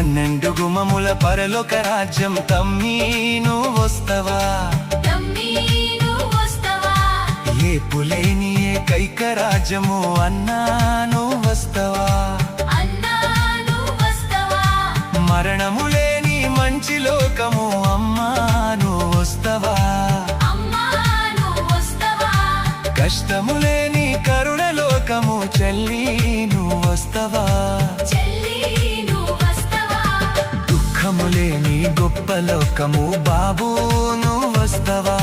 12 గుమముల పరలోక రాజ్యం తమ్మీ నువ్వొస్తవా ఏపులేని ఏకైక రాజ్యము అన్నా నువ్వొస్తవా మరణము లేని మంచి లోకము అమ్మా నువ్వొస్తవా కష్టము లేని కరుణ లోకము చెల్లి నువ్వొస్తవా దుఃఖము లేని గొప్ప లోకము బాబూ నువ్వొస్తవా